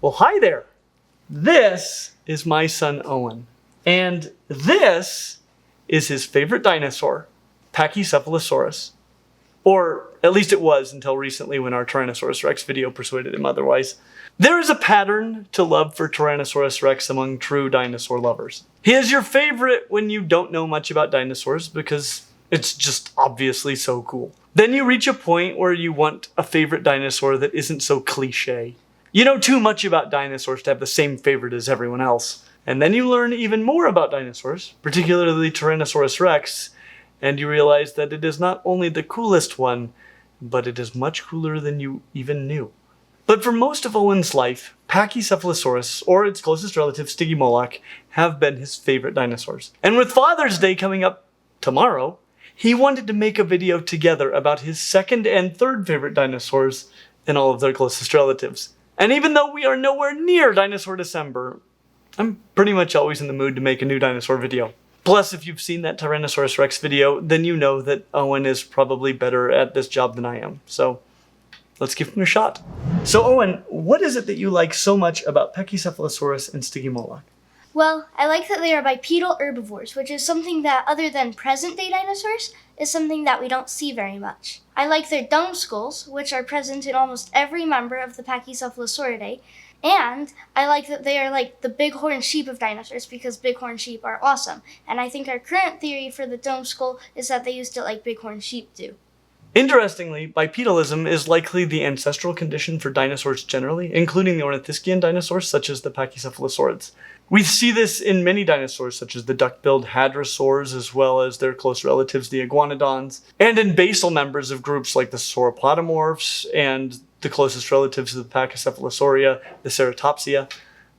Well, hi there. This is my son Owen, and this is his favorite dinosaur, Pachycephalosaurus. Or at least it was until recently when our Tyrannosaurus Rex video persuaded him otherwise. There is a pattern to love for Tyrannosaurus Rex among true dinosaur lovers. He is your favorite when you don't know much about dinosaurs because it's just obviously so cool. Then you reach a point where you want a favorite dinosaur that isn't so cliche. You know too much about dinosaurs to have the same favorite as everyone else. And then you learn even more about dinosaurs, particularly Tyrannosaurus Rex, and you realize that it is not only the coolest one, but it is much cooler than you even knew. But for most of Owen's life, Pachycephalosaurus, or its closest relative Stygimoloch, have been his favorite dinosaurs. And with Father's Day coming up tomorrow, he wanted to make a video together about his second and third favorite dinosaurs and all of their closest relatives. And even though we are nowhere near Dinosaur December, I'm pretty much always in the mood to make a new dinosaur video. Plus, if you've seen that Tyrannosaurus Rex video, then you know that Owen is probably better at this job than I am. So let's give him a shot. So Owen, what is it that you like so much about Pachycephalosaurus and Stygimoloch? Well, I like that they are bipedal herbivores, which is something that, other than present-day dinosaurs, is something that we don't see very much. I like their dome skulls, which are present in almost every member of the Pachycephalosauridae, and I like that they are like the bighorn sheep of dinosaurs because bighorn sheep are awesome. And I think our current theory for the dome skull is that they used it like bighorn sheep do. Interestingly, bipedalism is likely the ancestral condition for dinosaurs generally, including the ornithischian dinosaurs such as the Pachycephalosaurids. We see this in many dinosaurs such as the duck-billed hadrosaurs as well as their close relatives the iguanodons, and in basal members of groups like the sauropodomorphs and the closest relatives of the Pachycephalosauria, the ceratopsia,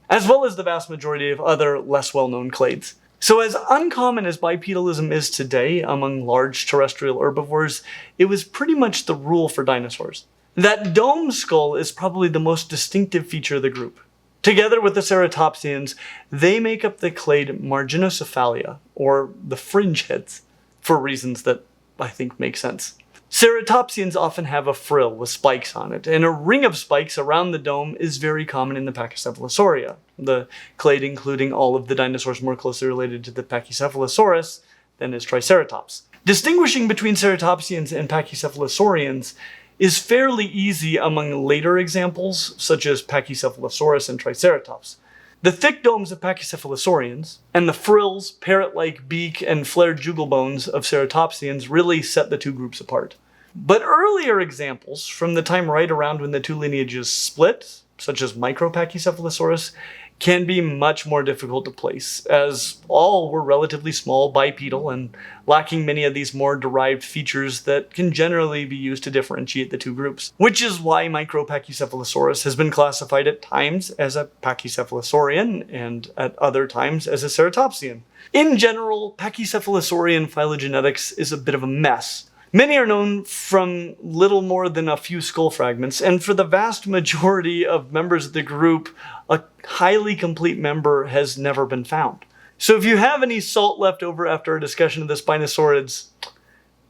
as well as the vast majority of other less well-known clades. So as uncommon as bipedalism is today among large terrestrial herbivores, it was pretty much the rule for dinosaurs. That dome skull is probably the most distinctive feature of the group. Together with the ceratopsians, they make up the clade Marginocephalia, or the fringe heads, for reasons that I think make sense. Ceratopsians often have a frill with spikes on it, and a ring of spikes around the dome is very common in the Pachycephalosauria, the clade including all of the dinosaurs more closely related to the Pachycephalosaurus than is Triceratops. Distinguishing between ceratopsians and Pachycephalosaurians is fairly easy among later examples, such as Pachycephalosaurus and Triceratops. The thick domes of Pachycephalosaurians and the frills, parrot-like beak, and flared jugal bones of ceratopsians really set the two groups apart. But earlier examples, from the time right around when the two lineages split, such as Micropachycephalosaurus, can be much more difficult to place, as all were relatively small, bipedal, and lacking many of these more derived features that can generally be used to differentiate the two groups. Which is why Micropachycephalosaurus has been classified at times as a Pachycephalosaurian, and at other times as a ceratopsian. In general, Pachycephalosaurian phylogenetics is a bit of a mess. Many are known from little more than a few skull fragments, and for the vast majority of members of the group, a highly complete member has never been found. So if you have any salt left over after our discussion of the Spinosaurids,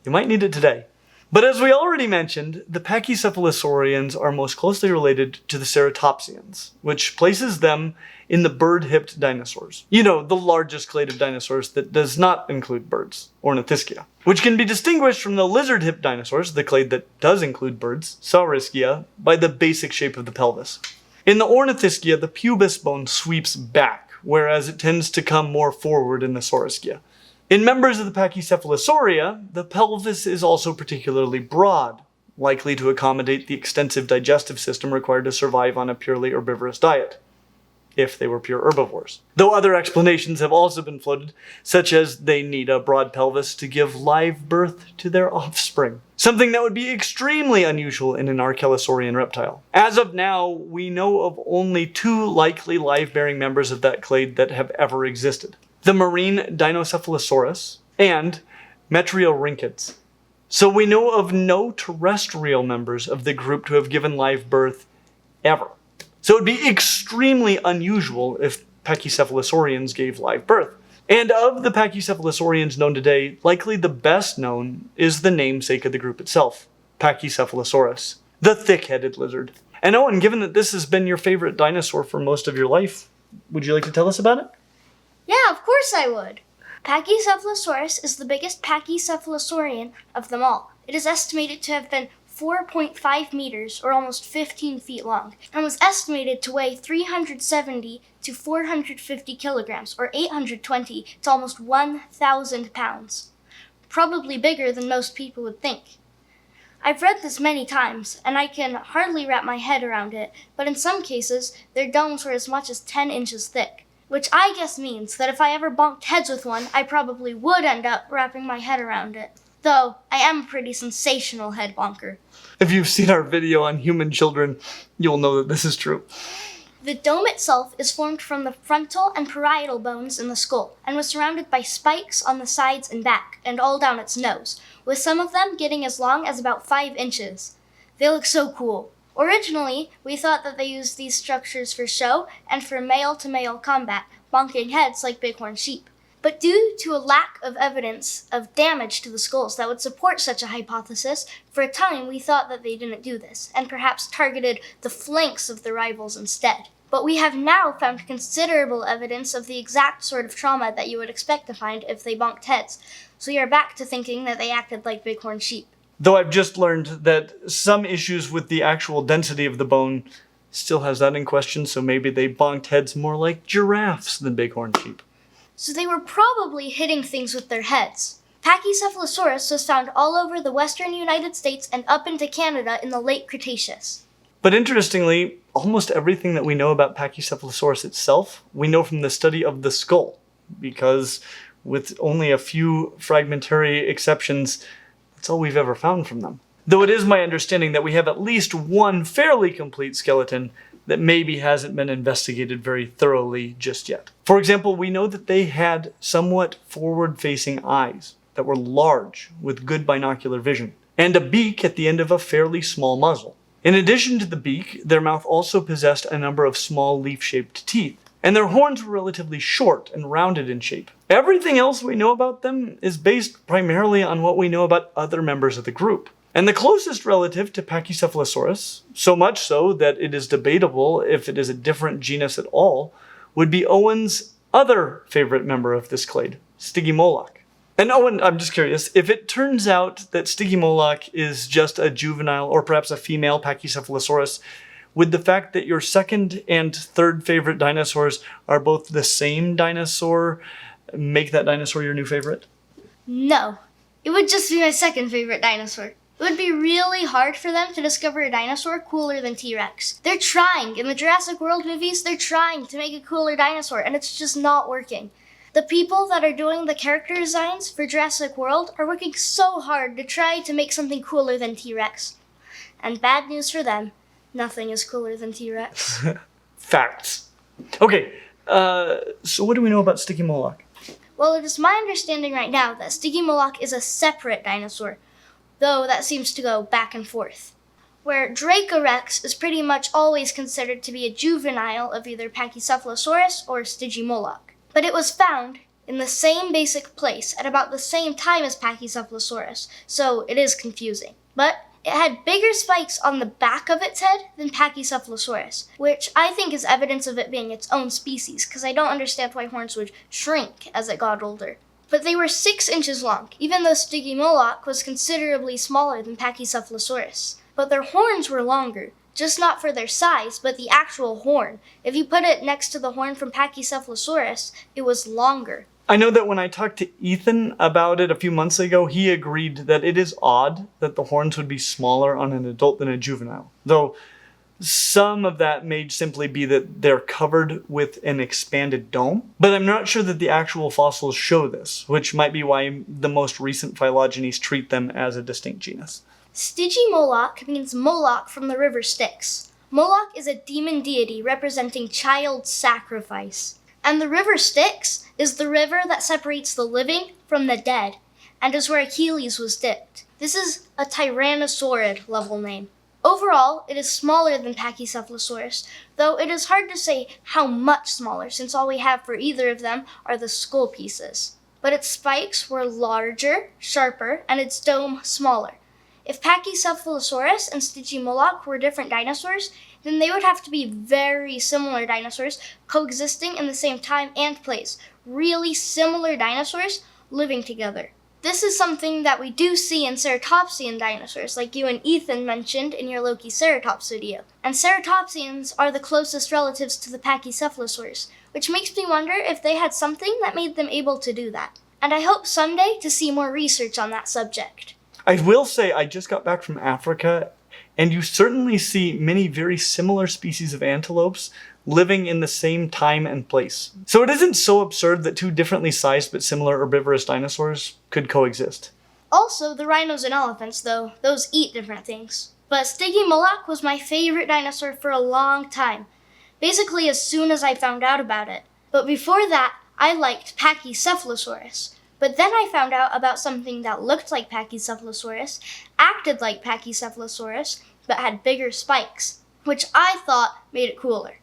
you might need it today. But as we already mentioned, the Pachycephalosaurians are most closely related to the ceratopsians, which places them in the bird-hipped dinosaurs. You know, the largest clade of dinosaurs that does not include birds, Ornithischia, which can be distinguished from the lizard-hipped dinosaurs, the clade that does include birds, Saurischia, by the basic shape of the pelvis. In the Ornithischia, the pubis bone sweeps back, whereas it tends to come more forward in the Saurischia. In members of the Pachycephalosauria, the pelvis is also particularly broad, likely to accommodate the extensive digestive system required to survive on a purely herbivorous diet, if they were pure herbivores. Though other explanations have also been floated, such as they need a broad pelvis to give live birth to their offspring, something that would be extremely unusual in an Archelosaurian reptile. As of now, we know of only two likely live-bearing members of that clade that have ever existed: the marine Dinocephalosaurus and Metriorhynchids. So we know of no terrestrial members of the group to have given live birth ever. So it would be extremely unusual if Pachycephalosaurians gave live birth. And of the Pachycephalosaurians known today, likely the best known is the namesake of the group itself, Pachycephalosaurus, the thick-headed lizard. And Owen, given that this has been your favorite dinosaur for most of your life, would you like to tell us about it? Yeah, of course I would. Pachycephalosaurus is the biggest pachycephalosaurian of them all. It is estimated to have been 4.5 meters, or almost 15 feet long, and was estimated to weigh 370 to 450 kilograms, or 820 to almost 1,000 pounds. Probably bigger than most people would think. I've read this many times, and I can hardly wrap my head around it, but in some cases, their domes were as much as 10 inches thick. Which I guess means that if I ever bonked heads with one, I probably would end up wrapping my head around it. Though, I am a pretty sensational head bonker. If you've seen our video on human children, you'll know that this is true. The dome itself is formed from the frontal and parietal bones in the skull, and was surrounded by spikes on the sides and back, and all down its nose, with some of them getting as long as about 5 inches. They look so cool. Originally, we thought that they used these structures for show and for male-to-male combat, bonking heads like bighorn sheep. But due to a lack of evidence of damage to the skulls that would support such a hypothesis, for a time we thought that they didn't do this, and perhaps targeted the flanks of the rivals instead. But we have now found considerable evidence of the exact sort of trauma that you would expect to find if they bonked heads, so we are back to thinking that they acted like bighorn sheep. Though I've just learned that some issues with the actual density of the bone still has that in question, so maybe they bonked heads more like giraffes than bighorn sheep. So they were probably hitting things with their heads. Pachycephalosaurus was found all over the western United States and up into Canada in the late Cretaceous. But interestingly, almost everything that we know about Pachycephalosaurus itself, we know from the study of the skull, because with only a few fragmentary exceptions, that's all we've ever found from them. Though it is my understanding that we have at least one fairly complete skeleton that maybe hasn't been investigated very thoroughly just yet. For example, we know that they had somewhat forward-facing eyes that were large with good binocular vision, and a beak at the end of a fairly small muzzle. In addition to the beak, their mouth also possessed a number of small leaf-shaped teeth, and their horns were relatively short and rounded in shape. Everything else we know about them is based primarily on what we know about other members of the group. And the closest relative to Pachycephalosaurus, so much so that it is debatable if it is a different genus at all, would be Owen's other favorite member of this clade, Stygimoloch. And Owen, I'm just curious, if it turns out that Stygimoloch is just a juvenile or perhaps a female Pachycephalosaurus, would the fact that your second and third favorite dinosaurs are both the same dinosaur make that dinosaur your new favorite? No, it would just be my second favorite dinosaur. It would be really hard for them to discover a dinosaur cooler than T-Rex. They're trying. In the Jurassic World movies, they're trying to make a cooler dinosaur, and it's just not working. The people that are doing the character designs for Jurassic World are working so hard to try to make something cooler than T-Rex. And bad news for them, nothing is cooler than T-Rex. Facts. Okay, so what do we know about Stygimoloch? Well, it is my understanding right now that Stygimoloch is a separate dinosaur, though that seems to go back and forth. Where Dracorex is pretty much always considered to be a juvenile of either Pachycephalosaurus or Stygimoloch. But it was found in the same basic place at about the same time as Pachycephalosaurus, so it is confusing. But it had bigger spikes on the back of its head than Pachycephalosaurus, which I think is evidence of it being its own species, because I don't understand why horns would shrink as it got older. But they were 6 inches long, even though Stygimoloch was considerably smaller than Pachycephalosaurus. But their horns were longer, just not for their size, but the actual horn. If you put it next to the horn from Pachycephalosaurus, it was longer. I know that when I talked to Ethan about it a few months ago, he agreed that it is odd that the horns would be smaller on an adult than a juvenile. Though some of that may simply be that they're covered with an expanded dome. But I'm not sure that the actual fossils show this, which might be why the most recent phylogenies treat them as a distinct genus. Stygimoloch means Moloch from the river Styx. Moloch is a demon deity representing child sacrifice. And the river Styx is the river that separates the living from the dead, and is where Achilles was dipped. This is a Tyrannosaurid level name. Overall, it is smaller than Pachycephalosaurus, though it is hard to say how much smaller, since all we have for either of them are the skull pieces. But its spikes were larger, sharper, and its dome smaller. If Pachycephalosaurus and Stygimoloch were different dinosaurs, then they would have to be very similar dinosaurs coexisting in the same time and place. Really similar dinosaurs living together. This is something that we do see in ceratopsian dinosaurs, like you and Ethan mentioned in your Loki Ceratops video. And ceratopsians are the closest relatives to the Pachycephalosaurs, which makes me wonder if they had something that made them able to do that. And I hope someday to see more research on that subject. I will say I just got back from Africa, and you certainly see many very similar species of antelopes living in the same time and place. So it isn't so absurd that two differently sized but similar herbivorous dinosaurs could coexist. Also, the rhinos and elephants, though, those eat different things. But Stygimoloch was my favorite dinosaur for a long time. Basically as soon as I found out about it. But before that, I liked Pachycephalosaurus. But then I found out about something that looked like Pachycephalosaurus, acted like Pachycephalosaurus, but had bigger spikes, which I thought made it cooler.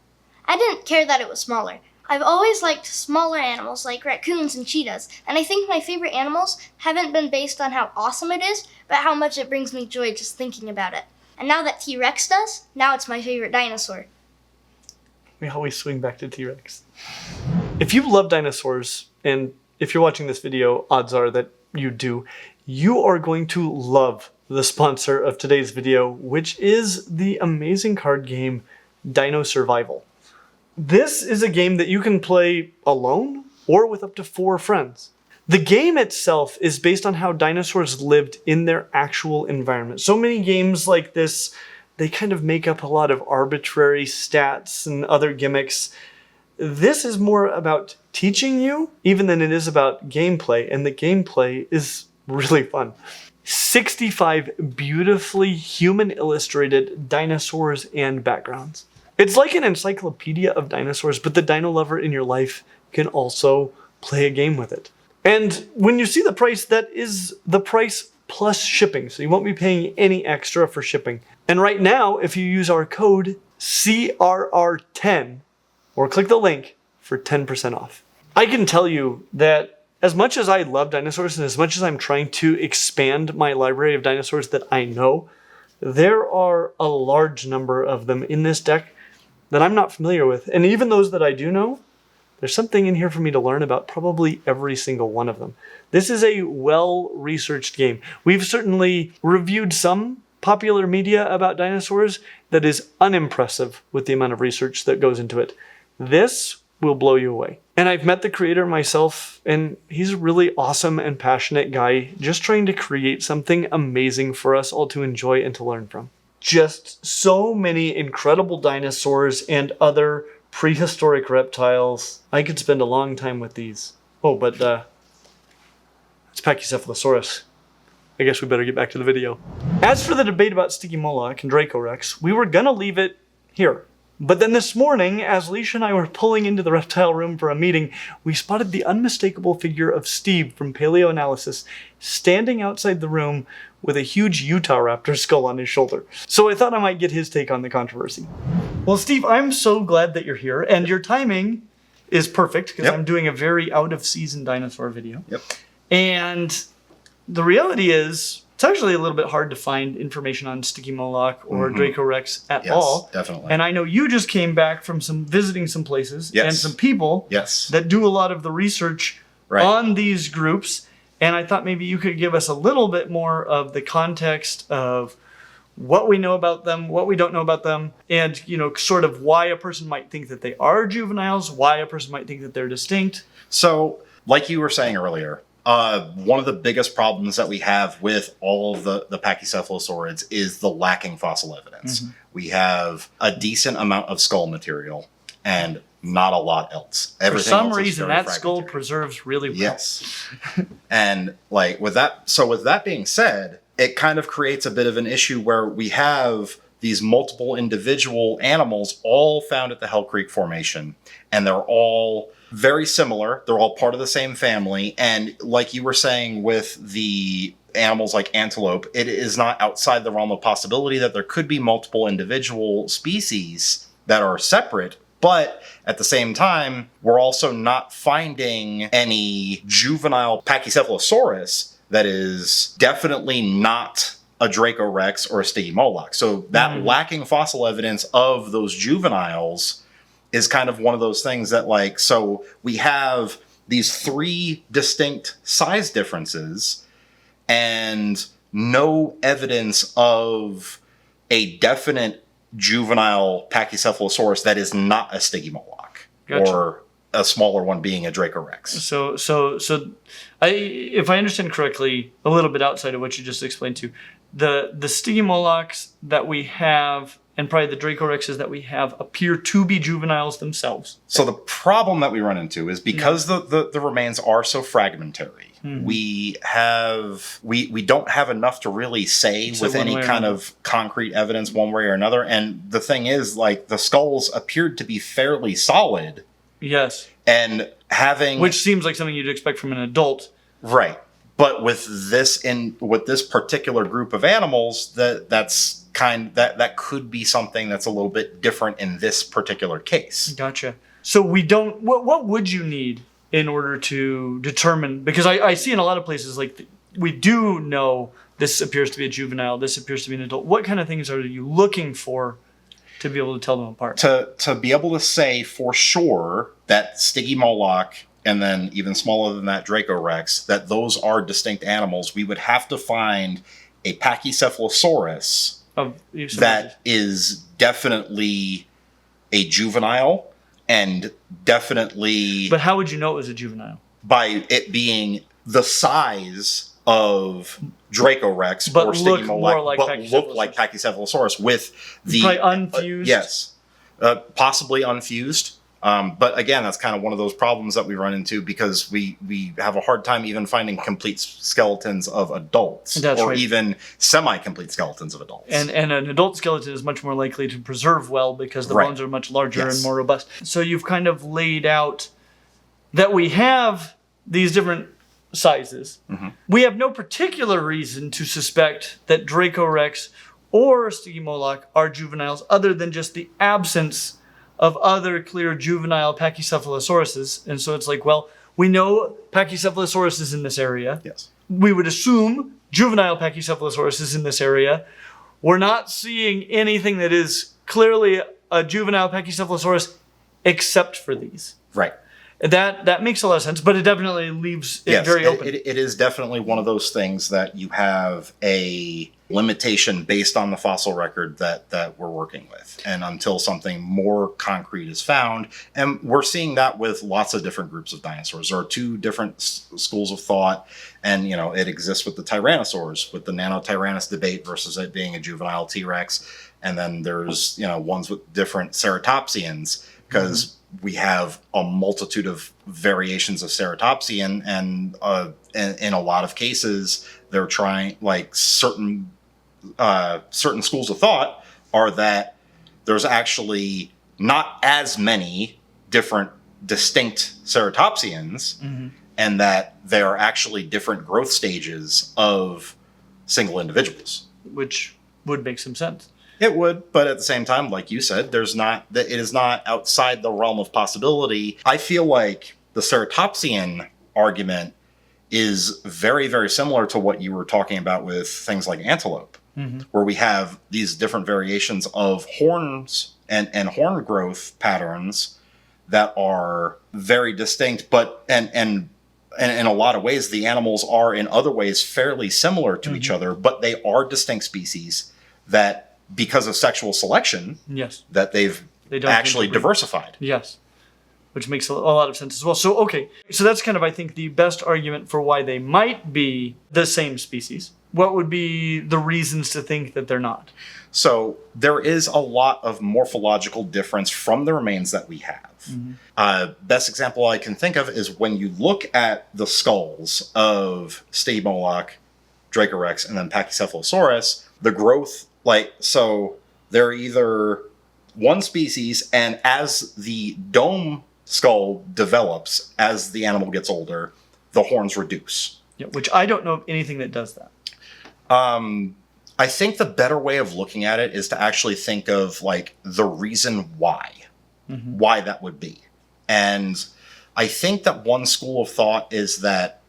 I didn't care that it was smaller. I've always liked smaller animals like raccoons and cheetahs, and I think my favorite animals haven't been based on how awesome it is, but how much it brings me joy just thinking about it. And now that T-Rex does, now it's my favorite dinosaur. We always swing back to T-Rex. If you love dinosaurs, and if you're watching this video, odds are that you do, you are going to love the sponsor of today's video, which is the amazing card game Dino Survival. This is a game that you can play alone or with up to 4 friends. The game itself is based on how dinosaurs lived in their actual environment. So many games like this, they kind of make up a lot of arbitrary stats and other gimmicks. This is more about teaching you, even than it is about gameplay, and the gameplay is really fun. 65 beautifully human-illustrated dinosaurs and backgrounds. It's like an encyclopedia of dinosaurs, but the dino lover in your life can also play a game with it. And when you see the price, that is the price plus shipping, so you won't be paying any extra for shipping. And right now, if you use our code CRR10, or click the link for 10% off. I can tell you that as much as I love dinosaurs and as much as I'm trying to expand my library of dinosaurs that I know, there are a large number of them in this deck that I'm not familiar with. And even those that I do know, there's something in here for me to learn about probably every single one of them. This is a well-researched game. We've certainly reviewed some popular media about dinosaurs that is unimpressive with the amount of research that goes into it. This will blow you away. And I've met the creator myself, and he's a really awesome and passionate guy, just trying to create something amazing for us all to enjoy and to learn from. Just so many incredible dinosaurs and other prehistoric reptiles. I could spend a long time with these. Oh, but it's Pachycephalosaurus. I guess we better get back to the video. As for the debate about Stygimoloch and Dracorex, we were gonna leave it here. But then this morning, as Leisha and I were pulling into the reptile room for a meeting, we spotted the unmistakable figure of Steve from Paleoanalysis standing outside the room with a huge Utah raptor skull on his shoulder. So I thought I might get his take on the controversy. Well, Steve, I'm so glad that you're here, and your timing is perfect because I'm doing a very out-of-season dinosaur video. And the reality is, it's actually a little bit hard to find information on Stygimoloch or Dracorex at all. Definitely. And I know you just came back from visiting some places and some people that do a lot of the research on these groups. And I thought maybe you could give us a little bit more of the context of what we know about them, what we don't know about them, and sort of why a person might think that they are juveniles, why a person might think that they're distinct. So, like you were saying earlier, one of the biggest problems that we have with all of the Pachycephalosaurids is the lacking fossil evidence. We have a decent amount of skull material and not a lot else. Everything For some reason, that skull preserves really well. Yes. And with that being said, it kind of creates a bit of an issue where we have these multiple individual animals all found at the Hell Creek Formation, and they're all very similar. They're all part of the same family. And like you were saying with the animals like antelope, it is not outside the realm of possibility that there could be multiple individual species that are separate. But at the same time, we're also not finding any juvenile Pachycephalosaurus that is definitely not a Dracorex or a Stygimoloch. So that lacking fossil evidence of those juveniles is kind of one of those things that, like, so we have these 3 distinct size differences and no evidence of a definite juvenile Pachycephalosaurus that is not a Stygimoloch. Gotcha. Or a smaller one being a Dracorex. So if I understand correctly, a little bit outside of what you just explained to, the Stygimolochs that we have and probably the Dracorexes that we have appear to be juveniles themselves. So the problem that we run into is because the remains are so fragmentary, we don't have enough to really say with any kind of concrete evidence one way or another. And the thing is, like, the skulls appeared to be fairly solid. Yes. And having... Which seems like something you'd expect from an adult. Right. But with this particular group of animals, that could be something that's a little bit different in this particular case. Gotcha. So we don't... What would you need in order to determine... Because I see in a lot of places, like, we do know this appears to be a juvenile, this appears to be an adult. What kind of things are you looking for to be able to tell them apart? To be able to say for sure that Stygimoloch and then even smaller than that Dracorex, that those are distinct animals, we would have to find a Pachycephalosaurus that is definitely a juvenile and definitely... But how would you know it was a juvenile? By it being the size of Dracorex but or look more Stygimoloch, like but look like Pachycephalosaurus with the... Probably unfused? Yes. Possibly unfused. But again, that's kind of one of those problems that we run into because we have a hard time even finding complete skeletons of adults. That's or right. even semi-complete skeletons of adults. And an adult skeleton is much more likely to preserve well because the bones are much larger and more robust. So you've kind of laid out that we have these different sizes. We have no particular reason to suspect that Dracorex or Stygimoloch are juveniles other than just the absence of other clear juvenile Pachycephalosauruses. And so it's like, well, we know Pachycephalosaurus is in this area. Yes. We would assume juvenile Pachycephalosaurus is in this area. We're not seeing anything that is clearly a juvenile Pachycephalosaurus except for these. Right. That makes a lot of sense, but it definitely leaves it very open. It is definitely one of those things that you have a limitation based on the fossil record that we're working with. And until something more concrete is found, and we're seeing that with lots of different groups of dinosaurs. There are 2 different schools of thought, and it exists with the Tyrannosaurs, with the Nanotyrannus debate versus it being a juvenile T-Rex. And then there's, ones with different ceratopsians, because we have a multitude of variations of ceratopsian, and in a lot of cases, they're trying, like, certain schools of thought are that there's actually not as many different distinct ceratopsians, and that there are actually different growth stages of single individuals. Which would make some sense. It would, but at the same time, like you said, it is not outside the realm of possibility. I feel like the ceratopsian argument is very, very similar to what you were talking about with things like antelope, where we have these different variations of horns and horn growth patterns that are very distinct, but and in a lot of ways, the animals are in other ways fairly similar to each other, but they are distinct species that, because of sexual selection, that they've actually diversified. Yes, which makes a lot of sense as well. So, okay, so that's kind of, I think, the best argument for why they might be the same species. What would be the reasons to think that they're not? So there is a lot of morphological difference from the remains that we have. Best example I can think of is when you look at the skulls of Stygimoloch, Dracorex, and then Pachycephalosaurus, the growth... so they're either one species, and as the dome skull develops, as the animal gets older, the horns reduce. Yeah, which I don't know of anything that does that. I think the better way of looking at it is to actually think of, like, the reason why that would be. And I think that one school of thought is that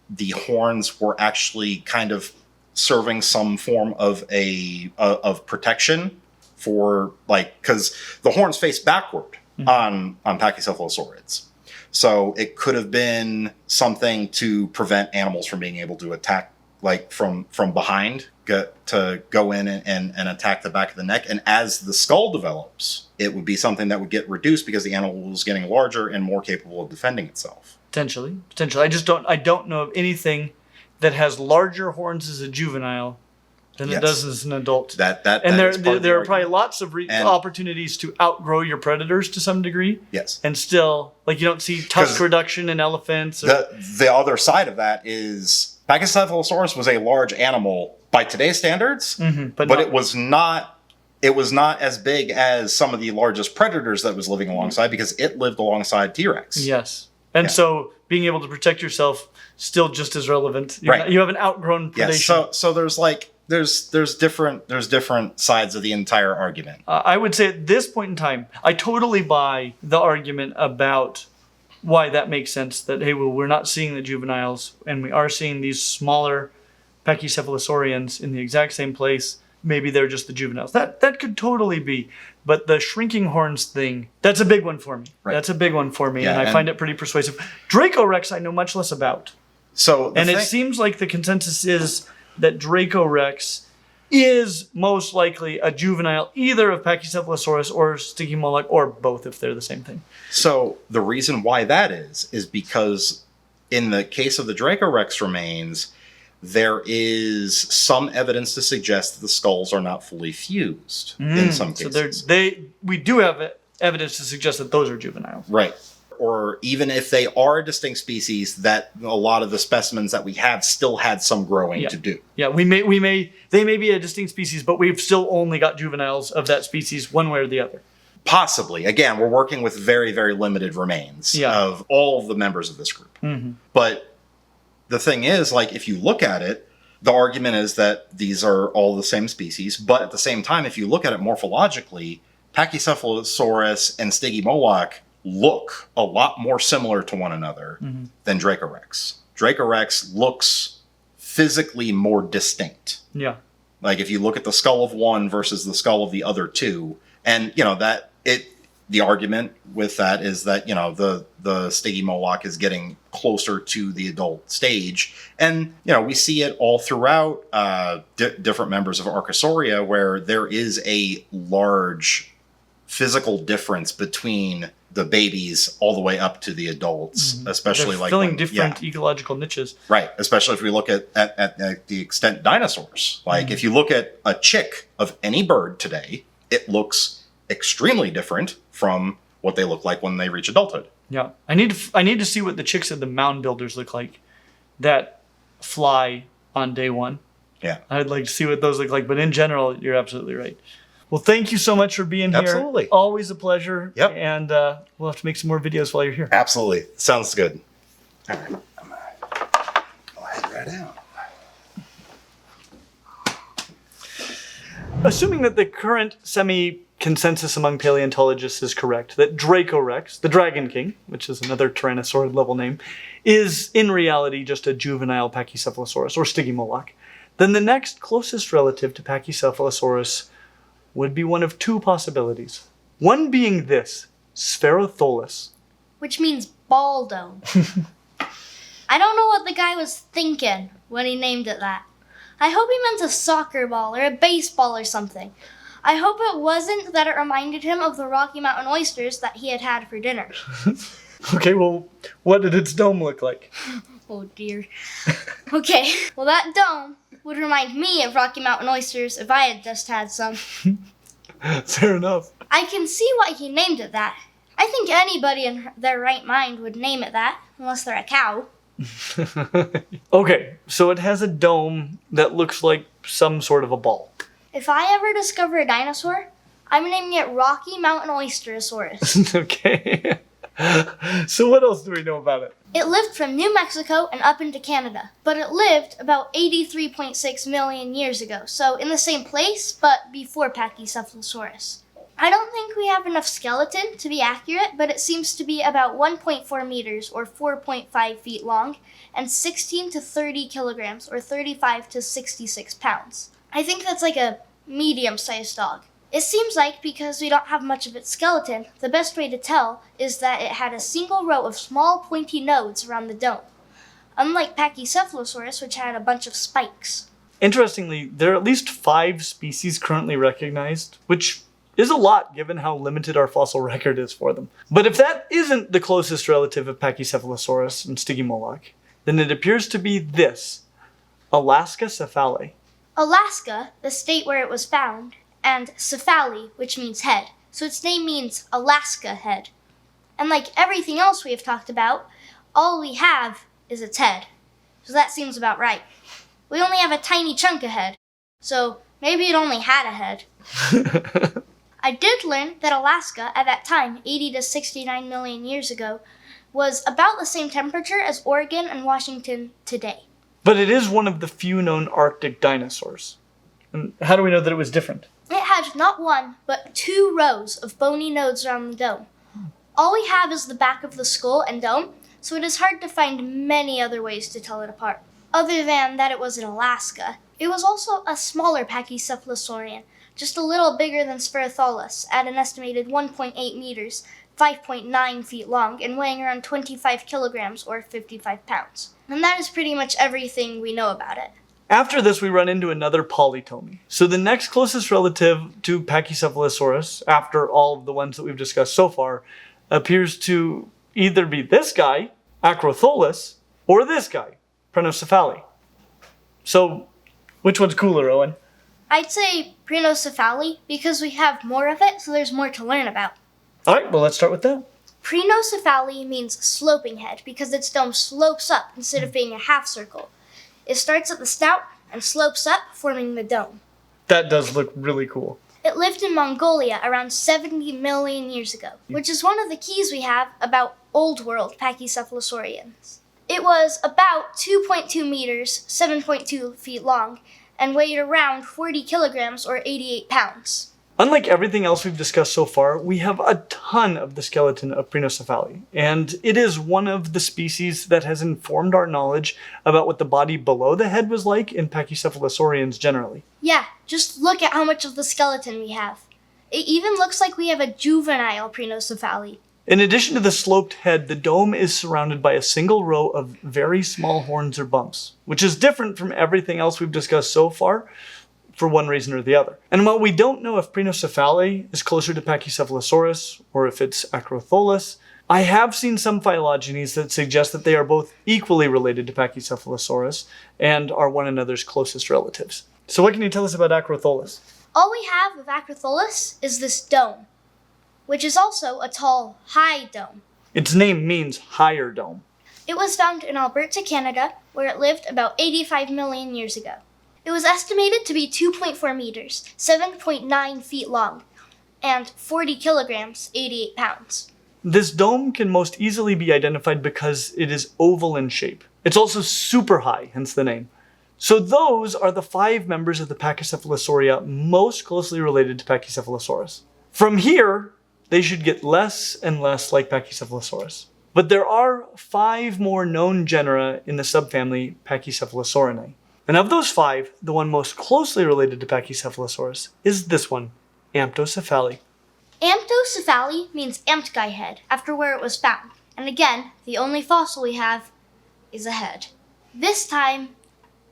the horns were actually kind of serving some form of of protection for, like, because the horns face backward on Pachycephalosaurids. So it could have been something to prevent animals from being able to attack, like from behind, to go in and attack the back of the neck. And as the skull develops, it would be something that would get reduced because the animal was getting larger and more capable of defending itself. Potentially. I don't know of anything that has larger horns as a juvenile than it does as an adult. There are probably lots of opportunities to outgrow your predators to some degree. Yes. And still, like, you don't see tusk reduction in elephants. The other side of that is Pachycephalosaurus was a large animal by today's standards, but it was not as big as some of the largest predators that was living alongside, because it lived alongside T-Rex. Yes. And so being able to protect yourself still just as relevant. Right. You have an outgrown predation. Yes. So there's different sides of the entire argument. I would say at this point in time, I totally buy the argument about why that makes sense. That, hey, well, we're not seeing the juveniles, and we are seeing these smaller Pachycephalosaurians in the exact same place. Maybe they're just the juveniles. That could totally be. But the shrinking horns thing, that's a big one for me. Right. That's a big one for me, Yeah, and I find it pretty persuasive. Dracorex I know much less about. It seems like the consensus is that Dracorex is most likely a juvenile either of Pachycephalosaurus or Stygimoloch, or both if they're the same thing. So the reason why that is because in the case of the Dracorex remains, there is some evidence to suggest that the skulls are not fully fused in some cases. So we do have evidence to suggest that those are juveniles. Right. Or even if they are a distinct species, that a lot of the specimens that we have still had some growing to do. Yeah, they may be a distinct species, but we've still only got juveniles of that species one way or the other. Possibly. Again, we're working with very, very limited remains of all of the members of this group. But the thing is, like, if you look at it, the argument is that these are all the same species. But at the same time, if you look at it morphologically, Pachycephalosaurus and Stygimoloch look a lot more similar to one another than Dracorex. Dracorex looks physically more distinct. Yeah. Like, if you look at the skull of one versus the skull of the other two, and, the argument with that is that, the Stygimoloch is getting closer to the adult stage. And, we see it all throughout different members of Archosauria, where there is a large physical difference between the babies all the way up to the adults, especially they're filling different ecological niches. Right. Especially if we look at the extent dinosaurs. Like, if you look at a chick of any bird today, it looks extremely different from what they look like when they reach adulthood. Yeah. I need to see what the chicks of the mound builders look like that fly on day one. Yeah. I'd like to see what those look like. But in general, you're absolutely right. Well, thank you so much for being here. Absolutely. Always a pleasure. Yep. And we'll have to make some more videos while you're here. Absolutely. Sounds good. All right. I'm going to go ahead right out. Assuming that the current semi-consensus among paleontologists is correct, that Dracorex, the Dragon King, which is another Tyrannosaurid level name, is in reality just a juvenile Pachycephalosaurus, or Stygimoloch, then the next closest relative to Pachycephalosaurus would be one of two possibilities. One being this, Spherotholus. Which means ball dome. I don't know what the guy was thinking when he named it that. I hope he meant a soccer ball or a baseball or something. I hope it wasn't that it reminded him of the Rocky Mountain oysters that he had had for dinner. Okay, well, what did its dome look like? Oh dear. Okay, well, that dome would remind me of Rocky Mountain oysters if I had just had some. Fair enough. I can see why he named it that. I think anybody in their right mind would name it that, unless they're a cow. Okay, so it has a dome that looks like some sort of a ball. If I ever discover a dinosaur, I'm naming it Rocky Mountain Oysterosaurus. Okay. So what else do we know about it? It lived from New Mexico and up into Canada, but it lived about 83.6 million years ago, so in the same place, but before Pachycephalosaurus. I don't think we have enough skeleton to be accurate, but it seems to be about 1.4 meters or 4.5 feet long and 16 to 30 kilograms or 35 to 66 pounds. I think that's like a medium-sized dog. It seems like because we don't have much of its skeleton, the best way to tell is that it had a single row of small pointy nodes around the dome, unlike Pachycephalosaurus, which had a bunch of spikes. Interestingly, there are at least 5 species currently recognized, which is a lot given how limited our fossil record is for them. But if that isn't the closest relative of Pachycephalosaurus and Stygimoloch, then it appears to be this, Alaska cephale. Alaska, the state where it was found, and cephale, which means head, so its name means Alaska head. And like everything else we have talked about, all we have is its head. So that seems about right. We only have a tiny chunk of head, so maybe it only had a head. I did learn that Alaska, at that time, 80 to 69 million years ago, was about the same temperature as Oregon and Washington today. But it is one of the few known Arctic dinosaurs. And how do we know that it was different? It had not one, but 2 rows of bony nodes around the dome. All we have is the back of the skull and dome, so it is hard to find many other ways to tell it apart. Other than that it was in Alaska. It was also a smaller Pachycephalosaurian, just a little bigger than Spheritholus, at an estimated 1.8 meters, 5.9 feet long, and weighing around 25 kilograms or 55 pounds. And that is pretty much everything we know about it. After this, we run into another polytomy. So the next closest relative to Pachycephalosaurus, after all of the ones that we've discussed so far, appears to either be this guy, Acrotholus, or this guy, Prenocephale. So, which one's cooler, Owen? I'd say Prenocephale because we have more of it, so there's more to learn about. Alright, well let's start with that. Prenocephale means sloping head because its dome slopes up instead of being a half circle. It starts at the snout and slopes up, forming the dome. That does look really cool. It lived in Mongolia around 70 million years ago, which is one of the keys we have about Old World Pachycephalosaurians. It was about 2.2 meters, 7.2 feet long, and weighed around 40 kilograms or 88 pounds. Unlike everything else we've discussed so far, we have a ton of the skeleton of Prenocephale, and it is one of the species that has informed our knowledge about what the body below the head was like in Pachycephalosaurians generally. Yeah, just look at how much of the skeleton we have. It even looks like we have a juvenile Prenocephale. In addition to the sloped head, the dome is surrounded by a single row of very small horns or bumps, which is different from everything else we've discussed so far, for one reason or the other. And while we don't know if Prenocephale is closer to Pachycephalosaurus or if it's Acrotholus, I have seen some phylogenies that suggest that they are both equally related to Pachycephalosaurus and are one another's closest relatives. So what can you tell us about Acrotholus? All we have of Acrotholus is this dome, which is also a tall, high dome. Its name means higher dome. It was found in Alberta, Canada, where it lived about 85 million years ago. It was estimated to be 2.4 meters, 7.9 feet long, and 40 kilograms, 88 pounds. This dome can most easily be identified because it is oval in shape. It's also super high, hence the name. So those are the 5 members of the Pachycephalosauria most closely related to Pachycephalosaurus. From here, they should get less and less like Pachycephalosaurus. But there are 5 more known genera in the subfamily Pachycephalosaurini. And of those 5, the one most closely related to Pachycephalosaurus is this one, Amptocephale. Amptocephale means amped guy head, after where it was found. And again, the only fossil we have is a head. This time,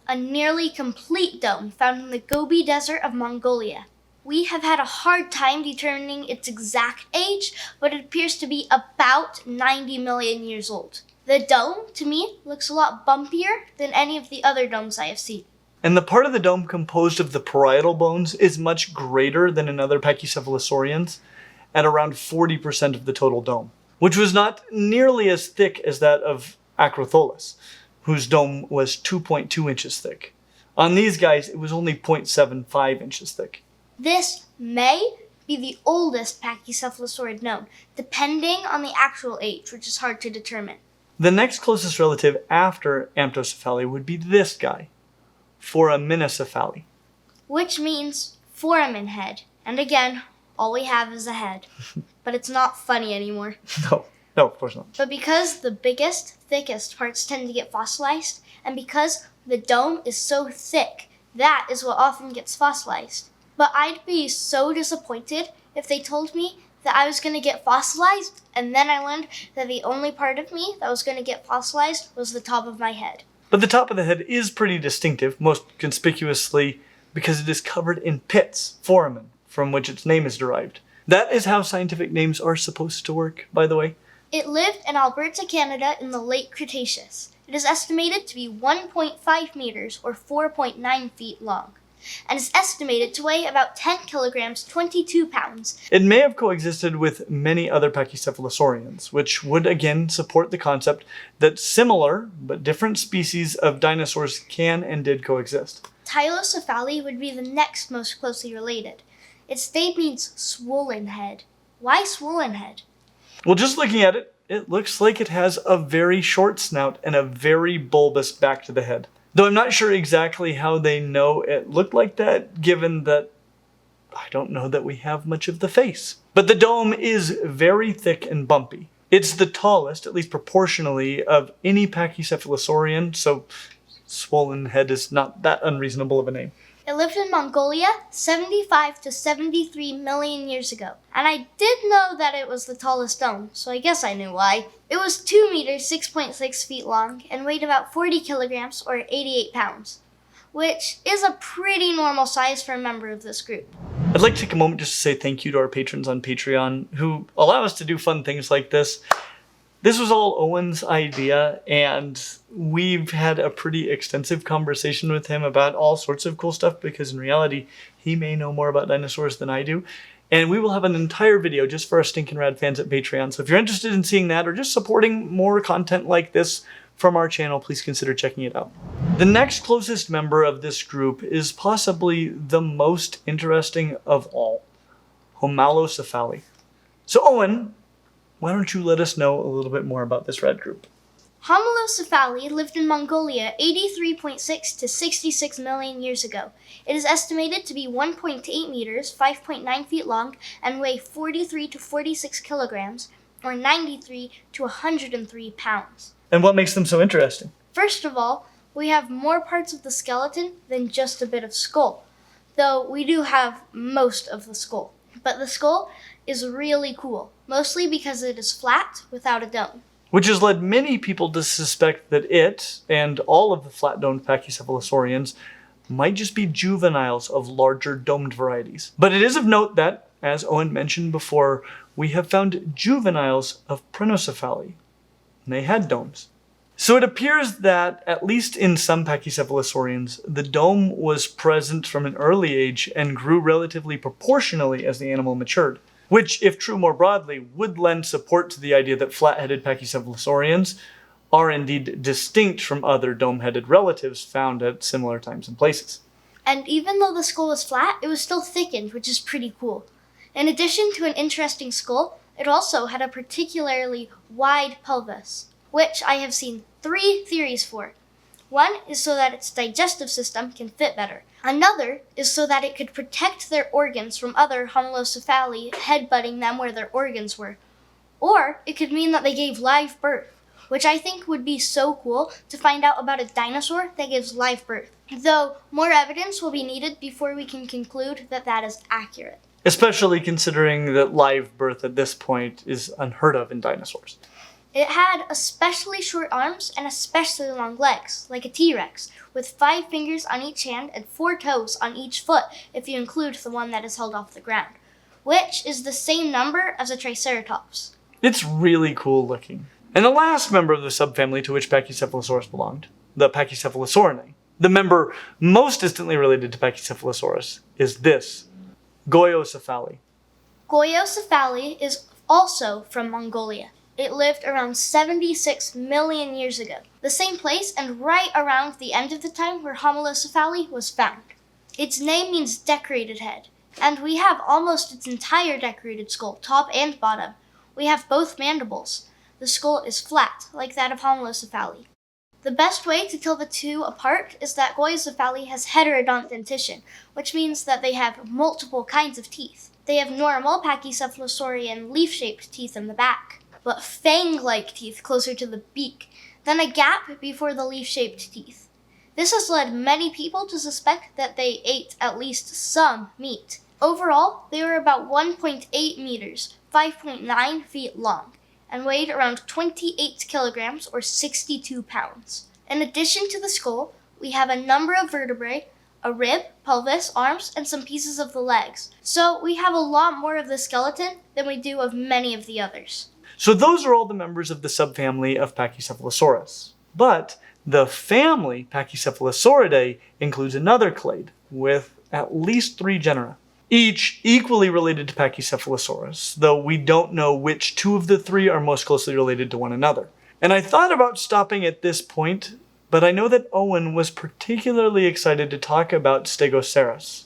a nearly complete dome found in the Gobi Desert of Mongolia. We have had a hard time determining its exact age, but it appears to be about 90 million years old. The dome, to me, looks a lot bumpier than any of the other domes I have seen. And the part of the dome composed of the parietal bones is much greater than in other Pachycephalosaurians, at around 40% of the total dome, which was not nearly as thick as that of Acrotholus, whose dome was 2.2 inches thick. On these guys, it was only 0.75 inches thick. This may be the oldest Pachycephalosaurid known, depending on the actual age, which is hard to determine. The next closest relative after Amptocephale would be this guy, Foraminocephale. Which means foramen head. And again, All we have is a head. But it's not funny anymore. No, of course not. But because the biggest, thickest parts tend to get fossilized, and because the dome is so thick, that is what often gets fossilized. But I'd be so disappointed if they told me that I was going to get fossilized, and then I learned that the only part of me that was going to get fossilized was the top of my head. But the top of the head is pretty distinctive, most conspicuously because it is covered in pits, foramen, from which its name is derived. That is how scientific names are supposed to work, by the way. It lived in Alberta, Canada in the late Cretaceous. It is estimated to be 1.5 meters or 4.9 feet long, and is estimated to weigh about 10 kilograms, 22 pounds. It may have coexisted with many other Pachycephalosaurians, which would again support the concept that similar but different species of dinosaurs can and did coexist. Tylocephali would be the next most closely related. Its name means swollen head. Why swollen head? Well, just looking at it, it looks like it has a very short snout and a very bulbous back to the head. Though I'm not sure exactly how they know it looked like that, given that I don't know that we have much of the face. But the dome is very thick and bumpy. It's the tallest, at least proportionally, of any Pachycephalosaurian, so swollen head is not that unreasonable of a name. It lived in Mongolia 75 to 73 million years ago. And I did know that it was the tallest dome, so I guess I knew why. It was 2 meters, 6.6 feet long, and weighed about 40 kilograms or 88 pounds, which is a pretty normal size for a member of this group. I'd like to take a moment just to say thank you to our patrons on Patreon who allow us to do fun things like this. This was all Owen's idea, and we've had a pretty extensive conversation with him about all sorts of cool stuff, because in reality, he may know more about dinosaurs than I do. And we will have an entire video just for our Stinkin' Rad fans at Patreon. So if you're interested in seeing that or just supporting more content like this from our channel, please consider checking it out. The next closest member of this group is possibly the most interesting of all, Homalocephali. So Owen, why don't you let us know a little bit more about this rad group? Homalocephali lived in Mongolia 83.6 to 66 million years ago. It is estimated to be 1.8 meters, 5.9 feet long, and weigh 43 to 46 kilograms, or 93 to 103 pounds. And what makes them so interesting? First of all, we have more parts of the skeleton than just a bit of skull, though we do have most of the skull. But the skull is really cool, mostly because it is flat without a dome. Which has led many people to suspect that it, and all of the flat-domed Pachycephalosaurians, might just be juveniles of larger domed varieties. But it is of note that, as Owen mentioned before, we have found juveniles of Prenocephali, and they had domes. So it appears that, at least in some Pachycephalosaurians, the dome was present from an early age and grew relatively proportionally as the animal matured. Which, if true more broadly, would lend support to the idea that flat-headed Pachycephalosaurians are indeed distinct from other dome-headed relatives found at similar times and places. And even though the skull was flat, it was still thickened, which is pretty cool. In addition to an interesting skull, it also had a particularly wide pelvis, which I have seen 3 theories for. One is so that its digestive system can fit better. Another is so that it could protect their organs from other Homalocephali headbutting them where their organs were. Or it could mean that they gave live birth, which I think would be so cool to find out about a dinosaur that gives live birth. Though more evidence will be needed before we can conclude that that is accurate. Especially considering that live birth at this point is unheard of in dinosaurs. It had especially short arms and especially long legs, like a T-Rex, with 5 fingers on each hand and 4 toes on each foot if you include the one that is held off the ground, which is the same number as a Triceratops. It's really cool looking. And the last member of the subfamily to which Pachycephalosaurus belonged, the Pachycephalosaurini, the member most distantly related to Pachycephalosaurus, is this, Goyocephali. Goyocephali is also from Mongolia. It lived around 76 million years ago, the same place and right around the end of the time where Homalocephali was found. Its name means decorated head, and we have almost its entire decorated skull, top and bottom. We have both mandibles. The skull is flat, like that of Homalocephali. The best way to tell the two apart is that Goyocephali has heterodont dentition, which means that they have multiple kinds of teeth. They have normal Pachycephalosaurian leaf-shaped teeth in the back, but fang-like teeth closer to the beak, then a gap before the leaf-shaped teeth. This has led many people to suspect that they ate at least some meat. Overall, they were about 1.8 meters, 5.9 feet long, and weighed around 28 kilograms or 62 pounds. In addition to the skull, we have a number of vertebrae, a rib, pelvis, arms, and some pieces of the legs. So we have a lot more of the skeleton than we do of many of the others. So those are all the members of the subfamily of Pachycephalosaurus. But the family Pachycephalosauridae includes another clade with at least 3 genera, each equally related to Pachycephalosaurus, though we don't know which 2 of the 3 are most closely related to one another. And I thought about stopping at this point, but I know that Owen was particularly excited to talk about Stegosaurus.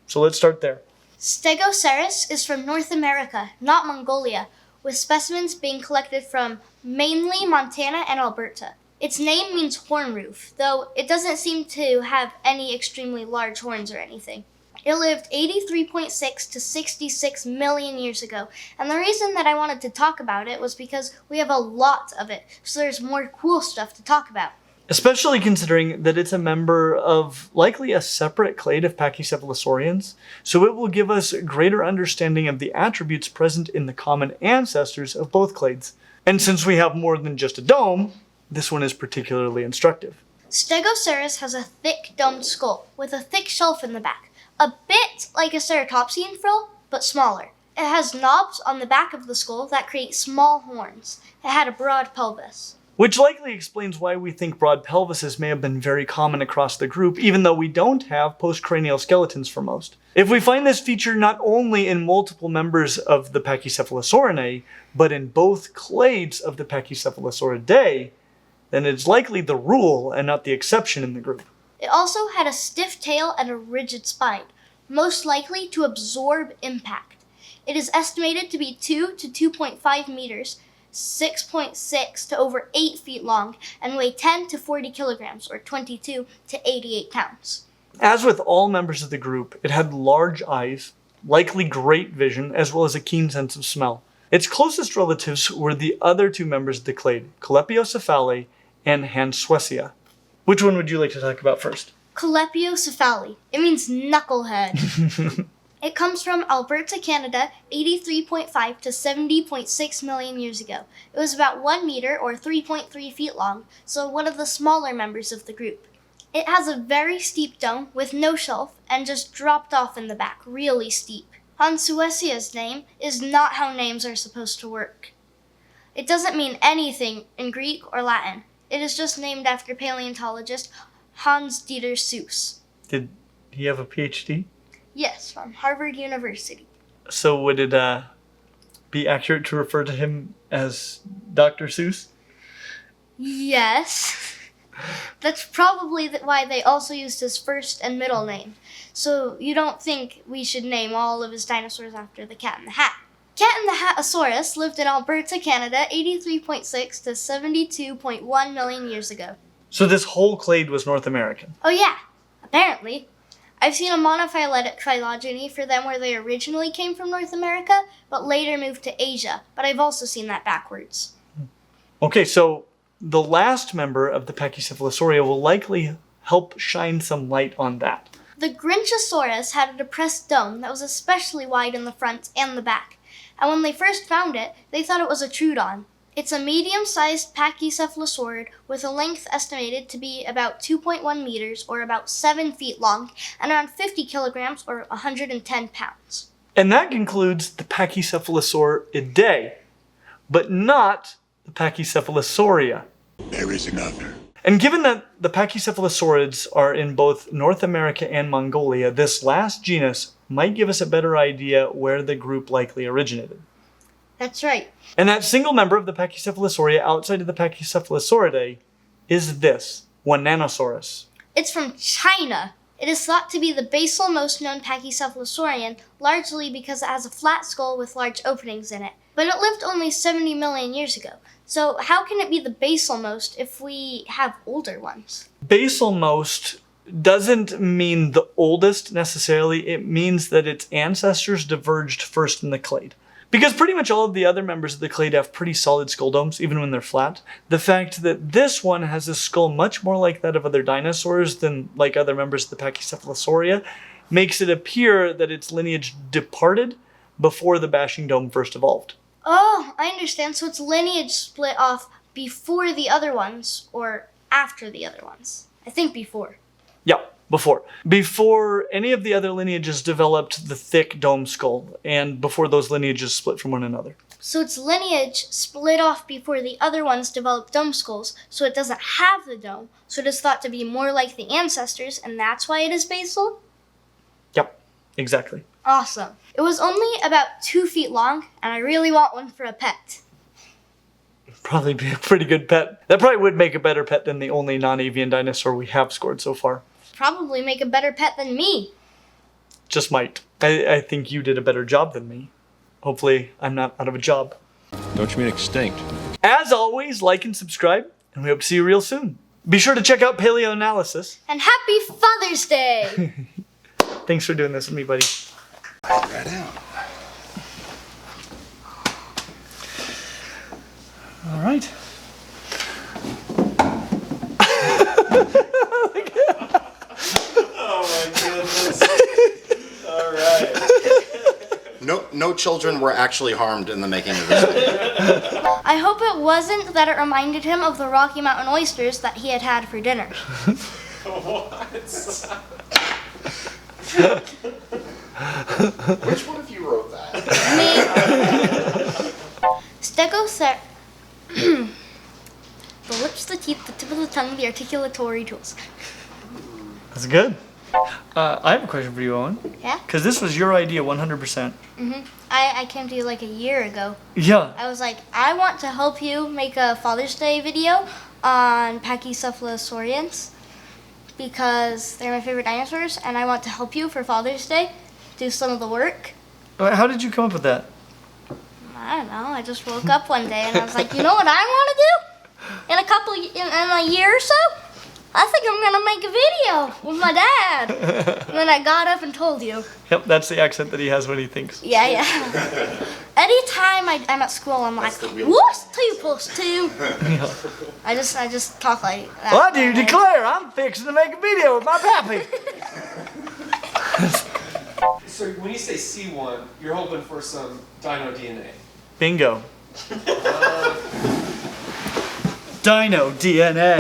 So let's start there. Stegosaurus is from North America, not Mongolia, with specimens being collected from mainly Montana and Alberta. Its name means horn roof, though it doesn't seem to have any extremely large horns or anything. It lived 83.6 to 66 million years ago, and the reason that I wanted to talk about it was because we have a lot of it, so there's more cool stuff to talk about. Especially considering that it's a member of likely a separate clade of Pachycephalosaurians, so it will give us a greater understanding of the attributes present in the common ancestors of both clades. And since we have more than just a dome, this one is particularly instructive. Stegosaurus has a thick domed skull with a thick shelf in the back, a bit like a ceratopsian frill, but smaller. It has knobs on the back of the skull that create small horns. It had a broad pelvis. Which likely explains why we think broad pelvises may have been very common across the group, even though we don't have postcranial skeletons for most. If we find this feature not only in multiple members of the Pachycephalosaurinae, but in both clades of the Pachycephalosauridae, then it's likely the rule and not the exception in the group. It also had a stiff tail and a rigid spine, most likely to absorb impact. It is estimated to be 2 to 2.5 meters, 6.6 to over 8 feet long, and weigh 10 to 40 kilograms, or 22 to 88 pounds. As with all members of the group, it had large eyes, likely great vision, as well as a keen sense of smell. Its closest relatives were the other 2 members of the clade, Colepiocephali and Hansuecia. Which one would you like to talk about first? Colepiocephali. It means knucklehead. It comes from Alberta, Canada, 83.5 to 70.6 million years ago. It was about 1 meter or 3.3 feet long, so one of the smaller members of the group. It has a very steep dome with no shelf and just dropped off in the back, really steep. Hansuecia's name is not how names are supposed to work. It doesn't mean anything in Greek or Latin. It is just named after paleontologist Hans Dieter Seuss. Did he have a PhD? Yes, from Harvard University. So would it be accurate to refer to him as Dr. Seuss? Yes. That's probably why they also used his first and middle name. So you don't think we should name all of his dinosaurs after the Cat in the Hat. Cat in the Hatasaurus lived in Alberta, Canada, 83.6 to 72.1 million years ago. So this whole clade was North American. Oh yeah, apparently. I've seen a monophyletic phylogeny for them where they originally came from North America, but later moved to Asia, but I've also seen that backwards. Okay, so the last member of the Pachycephalosauria will likely help shine some light on that. The Grinchosaurus had a depressed dome that was especially wide in the front and the back, and when they first found it, they thought it was a Troodon. It's a medium-sized pachycephalosaurid with a length estimated to be about 2.1 meters or about 7 feet long and around 50 kilograms or 110 pounds. And that concludes the Pachycephalosauridae, but not the Pachycephalosauria. There is another. And given that the Pachycephalosaurids are in both North America and Mongolia, this last genus might give us a better idea where the group likely originated. That's right. And that single member of the Pachycephalosauria outside of the Pachycephalosauridae is this, Dinosaurs. It's from China. It is thought to be the basal most known Pachycephalosaurian, largely because it has a flat skull with large openings in it. But it lived only 70 million years ago. So how can it be the basal most if we have older ones? Basal most doesn't mean the oldest necessarily. It means that its ancestors diverged first in the clade. Because pretty much all of the other members of the clade have pretty solid skull domes, even when they're flat. The fact that this one has a skull much more like that of other dinosaurs than like other members of the Pachycephalosauria makes it appear that its lineage departed before the bashing dome first evolved. Oh, I understand. So its lineage split off before the other ones, or after the other ones? I think before. Yeah, before. Before any of the other lineages developed the thick dome skull, and before those lineages split from one another. So its lineage split off before the other ones developed dome skulls, so it doesn't have the dome, so it is thought to be more like the ancestors, and that's why it is basal? Yep, exactly. Awesome. It was only about 2 feet long, and I really want one for a pet. Probably be a pretty good pet. That probably would make a better pet than the only non-avian dinosaur we have scored so far. Probably make a better pet than me. Just might. I think you did a better job than me. Hopefully, I'm not out of a job. Don't you mean extinct? As always, like and subscribe, and we hope to see you real soon. Be sure to check out Paleoanalysis. And happy Father's Day! Thanks for doing this with me, buddy. Right out. All right. Oh my goodness. All right. No children were actually harmed in the making of this video. I hope it wasn't that it reminded him of the Rocky Mountain oysters that he had had for dinner. What? Which one of you wrote that? Me. Stegocer. The lips, the teeth, the tip of the tongue, the articulatory tools. That's good. I have a question for you, Owen. Yeah? Because this was your idea 100%. I came to you like a year ago. Yeah. I was like, I want to help you make a Father's Day video on Pachycephalosaurians because they're my favorite dinosaurs, and I want to help you for Father's Day do some of the work. How did you come up with that? I don't know. I just woke up one day and I was like, you know what I want to do? In a year or so? I think I'm gonna make a video with my dad. And then I got up and told you. Yep, that's the accent that he has when he thinks. Yeah. Anytime I'm at school, I'm like, what's 2 plus 2? Yeah. I just talk like that. What do you declare? I'm fixing to make a video with my pappy. So when you say see one, you're hoping for some dino DNA. Bingo. Dino DNA.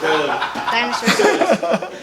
Good. Dinosaurs.